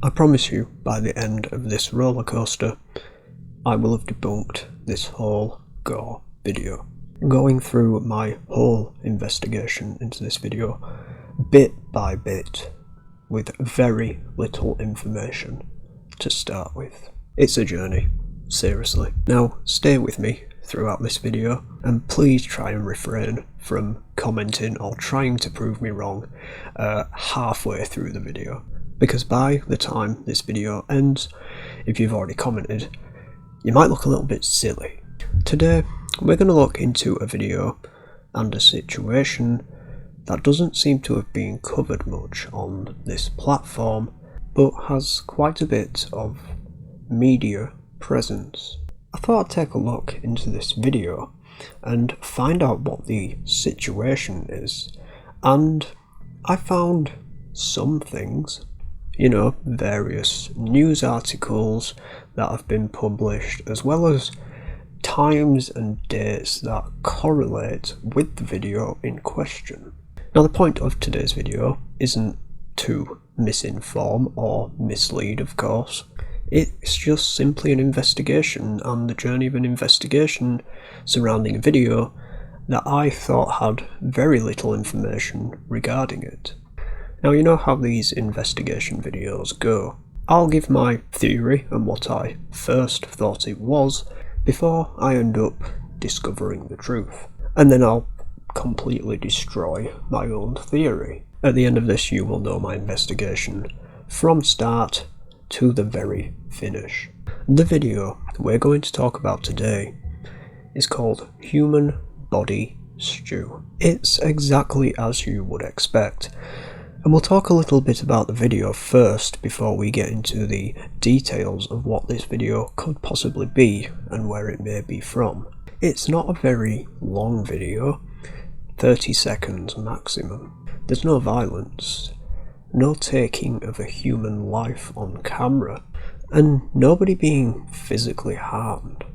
I promise you, by the end of this roller coaster, I will have debunked this whole gore video. Going through my whole investigation into this video, bit by bit, with very little information to start with. It's a journey, seriously. Now, stay with me throughout this video, and please try and refrain from commenting or trying to prove me wrong halfway through the video, because by the time this video ends, if you've already commented, you might look a little bit silly. Today, we're going to look into a video and a situation that doesn't seem to have been covered much on this platform, but has quite a bit of media presence. I thought I'd take a look into this video and find out what the situation is, and I found some things, you know, various news articles that have been published, as well as times and dates that correlate with the video in question. Now, the point of today's video isn't to misinform or mislead, of course. It's just simply an investigation and the journey of an investigation surrounding a video that I thought had very little information regarding it. Now, you know how these investigation videos go. I'll give my theory and what I first thought it was before I end up discovering the truth, and then I'll completely destroy my own theory. At the end of this, you will know my investigation from start to the very finish. The video we're going to talk about today is called Human Body Stew. It's exactly as you would expect, and we'll talk a little bit about the video first before we get into the details of what this video could possibly be and where it may be from. It's not a very long video, 30 seconds maximum. There's no violence, no taking of a human life on camera, and nobody being physically harmed,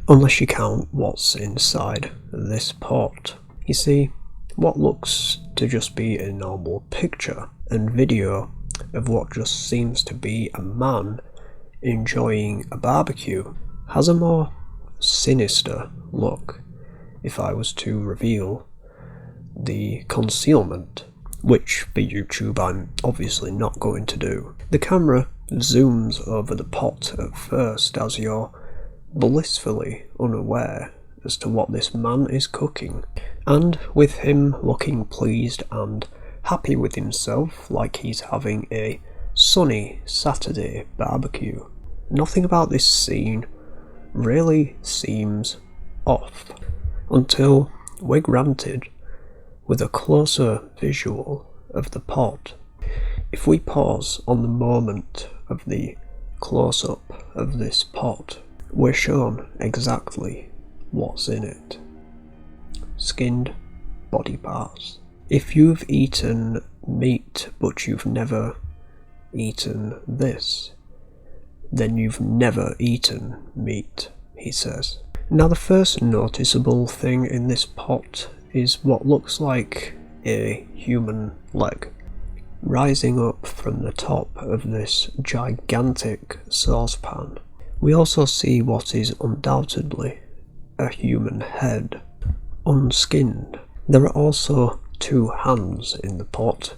unless you count what's inside this pot. You see, what looks to just be a normal picture and video of what just seems to be a man enjoying a barbecue has a more sinister look if I was to reveal the concealment, which for YouTube I'm obviously not going to do. The camera zooms over the pot at first as you're blissfully unaware as to what this man is cooking, and with him looking pleased and happy with himself, like he's having a sunny Saturday barbecue. Nothing about this scene really seems off until we're granted with a closer visual of the pot. If we pause on the moment of the close-up of this pot, we're shown exactly what's in it. Skinned body parts. If you've eaten meat but you've never eaten this, then you've never eaten meat, he says. Now, the first noticeable thing in this pot is what looks like a human leg rising up from the top of this gigantic saucepan. We also see what is undoubtedly a human head, unskinned. There are also two hands in the pot,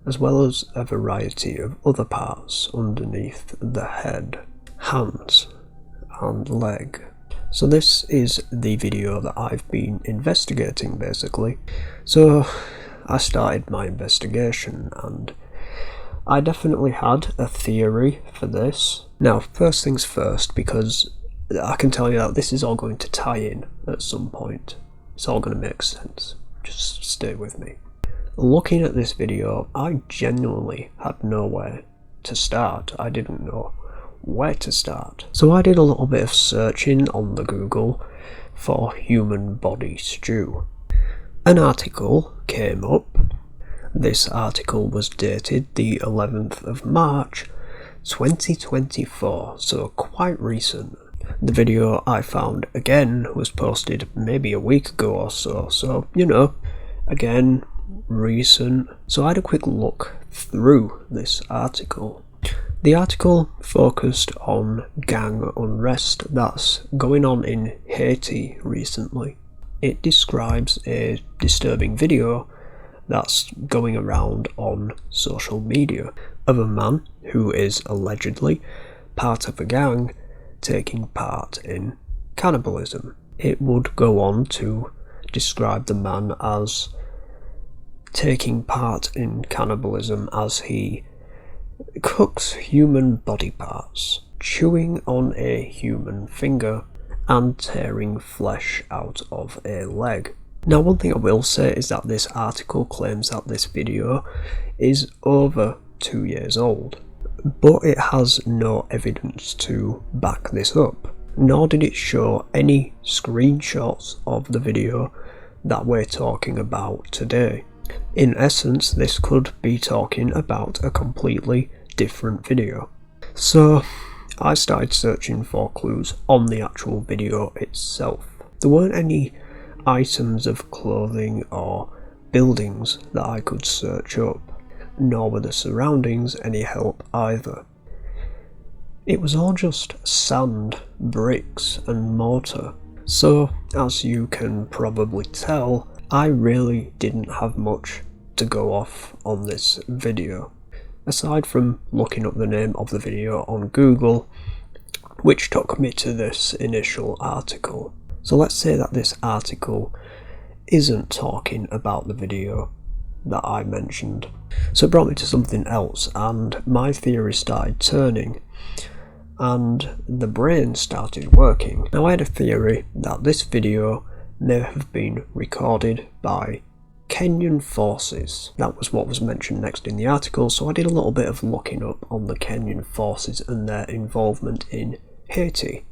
as well as a variety of other parts underneath the head, hands and leg. So this is the video that I've been investigating, basically. So I started my investigation and I definitely had a theory for this. Now, first things first, because I can tell you that this is all going to tie in at some point. It's all going to make sense. Just stay with me. Looking at this video, I genuinely had nowhere to start. I didn't know where to start. So I did a little bit of searching on the Google for human body stew. An article came up. This article was dated the 11th of March 2024, so quite recent. The video I found again was posted maybe a week ago or so, so you know, again, recent. So I had a quick look through this article The article focused on gang unrest that's going on in Haiti recently. It describes a disturbing video that's going around on social media of a man who is allegedly part of a gang taking part in cannibalism. It would go on to describe the man as taking part in cannibalism as he cooks human body parts, chewing on a human finger and tearing flesh out of a leg. Now, one thing I will say is that this article claims that this video is over 2 years old, but it has no evidence to back this up, nor did it show any screenshots of the video that we're talking about today. In essence, this could be talking about a completely different video. So I started searching for clues on the actual video itself. There weren't any items of clothing or buildings that I could search up, nor were the surroundings any help either. It was all just sand, bricks and mortar. So, as you can probably tell, I really didn't have much to go off on this video, aside from looking up the name of the video on Google, which took me to this initial article. So let's say that this article isn't talking about the video that I mentioned. So it brought me to something else, and my theory started turning, and the brain started working. Now, I had a theory that this video may have been recorded by Kenyan forces. That was what was mentioned next in the article, so I did a little bit of looking up on the Kenyan forces and their involvement in Haiti.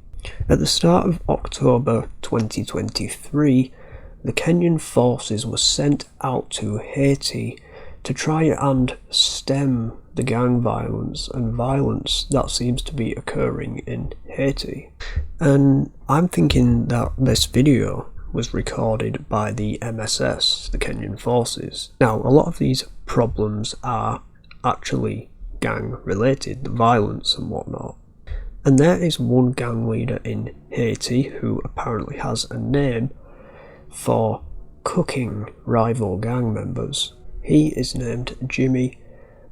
At the start of October 2023, the Kenyan forces were sent out to Haiti to try and stem the gang violence and violence that seems to be occurring in Haiti. And I'm thinking that this video was recorded by the MSS, the Kenyan forces. Now, a lot of these problems are actually gang related, the violence and whatnot. And there is one gang leader in Haiti who apparently has a name for cooking rival gang members. He is named Jimmy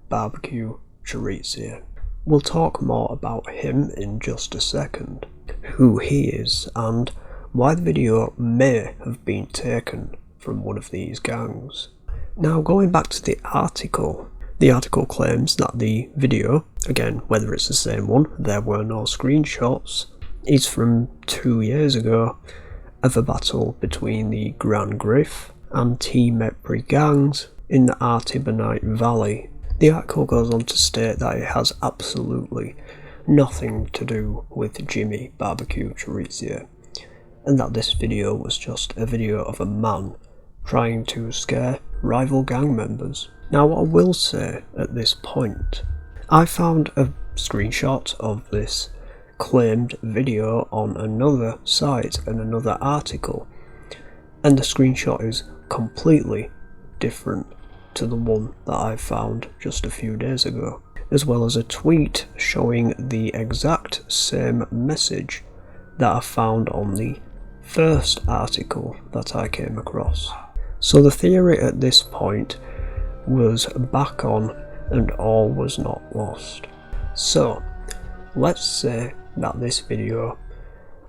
Barbecue Chorizo. We'll talk more about him in just a second, who he is and why the video may have been taken from one of these gangs. Now, going back to the article claims that the video, again, whether it's the same one, there were no screenshots, is from 2 years ago, of a battle between the Grand Griffe and T-Mepri gangs in the Artibonite Valley. The article goes on to state that it has absolutely nothing to do with Jimmy Barbecue Chorizo, and that this video was just a video of a man trying to scare rival gang members. Now, what I will say at this point, I found a screenshot of this claimed video on another site and another article, and the screenshot is completely different to the one that I found just a few days ago, as well as a tweet showing the exact same message that I found on the first article that I came across. So the theory at this point was back on and all was not lost. So let's say that this video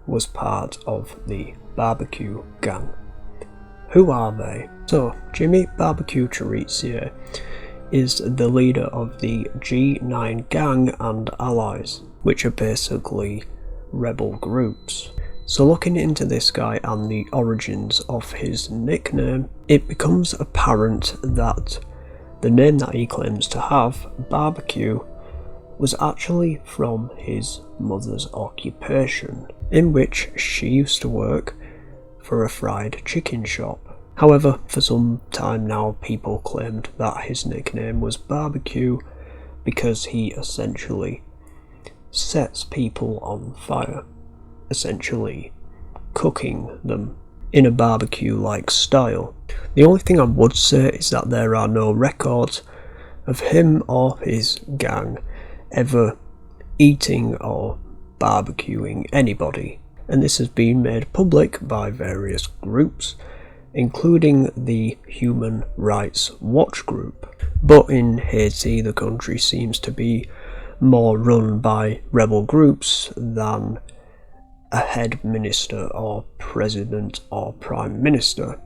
was part of the barbecue gang. Who are they? So Jimmy Barbecue Chorizo is the leader of the G9 gang and allies, which are basically rebel groups. So looking into this guy and the origins of his nickname, it becomes apparent that the name that he claims to have, barbecue, was actually from his mother's occupation, in which she used to work for a fried chicken shop. However, for some time now, people claimed that his nickname was barbecue because he essentially sets people on fire, essentially cooking them in a barbecue-like style. The only thing I would say is that there are no records of him or his gang ever eating or barbecuing anybody, and this has been made public by various groups, including the Human Rights Watch group. But in Haiti, the country seems to be more run by rebel groups than a head minister or president or prime minister.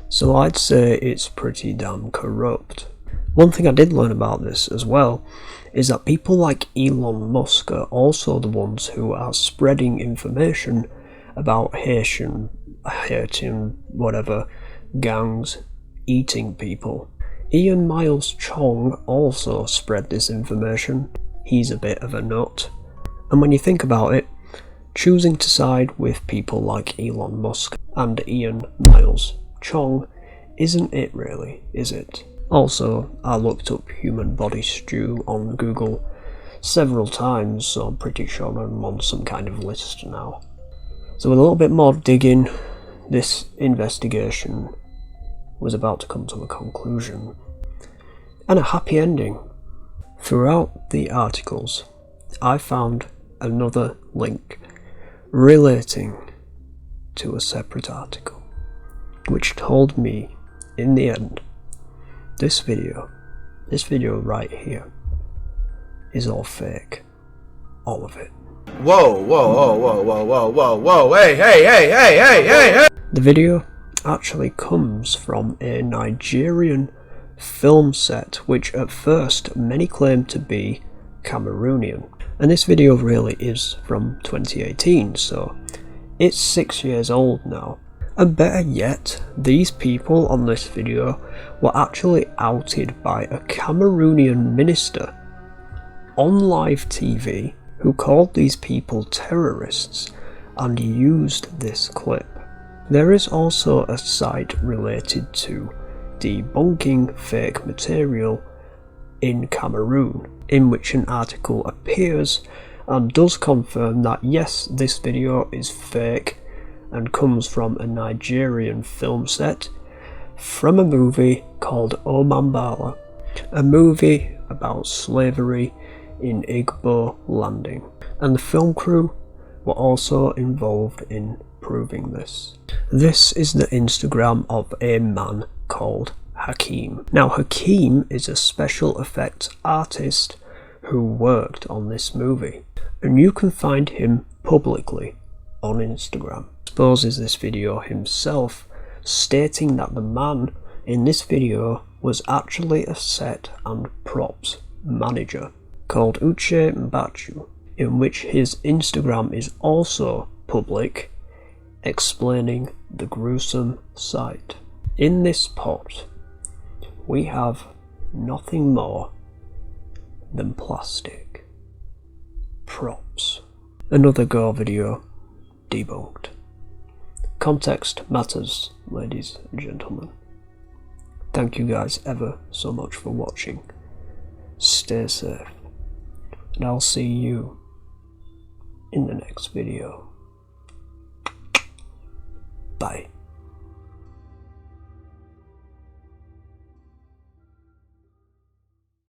So I'd say it's pretty damn corrupt. One thing I did learn about this as well is that people like Elon Musk are also the ones who are spreading information about Haitian whatever gangs eating people. Ian Miles Chong also spread this information. He's a bit of a nut. And when you think about it, choosing to side with people like Elon Musk and Ian Miles Chong isn't it really, is it? Also, I looked up human body stew on Google several times, so I'm pretty sure I'm on some kind of list now. So with a little bit more digging, this investigation was about to come to a conclusion, and a happy ending. Throughout the articles, I found another link relating to a separate article, which told me, in the end, this video right here, is all fake. All of it. Whoa, whoa, whoa, whoa, whoa, whoa, whoa, whoa, hey, hey, hey, hey, hey, hey, hey! The video actually comes from a Nigerian film set, which at first many claim to be Cameroonian. And this video really is from 2018, so it's 6 years old now. And better yet, these people on this video were actually outed by a Cameroonian minister on live TV who called these people terrorists and used this clip. There is also a site related to debunking fake material in Cameroon, in which an article appears and does confirm that yes, this video is fake and comes from a Nigerian film set from a movie called Omambala, a movie about slavery in Igbo landing, and the film crew were also involved in proving this. This is the Instagram of a man called Hakeem. Now Hakeem is a special effects artist who worked on this movie, and you can find him publicly on Instagram. Exposes this video himself, stating that the man in this video was actually a set and props manager called Uche Mbachu, in which his Instagram is also public, explaining the gruesome sight. In this pot, we have nothing more than plastic props. Another gore video debunked. Context matters, ladies and gentlemen. Thank you guys ever so much for watching. Stay safe, and I'll see you in the next video. Bye.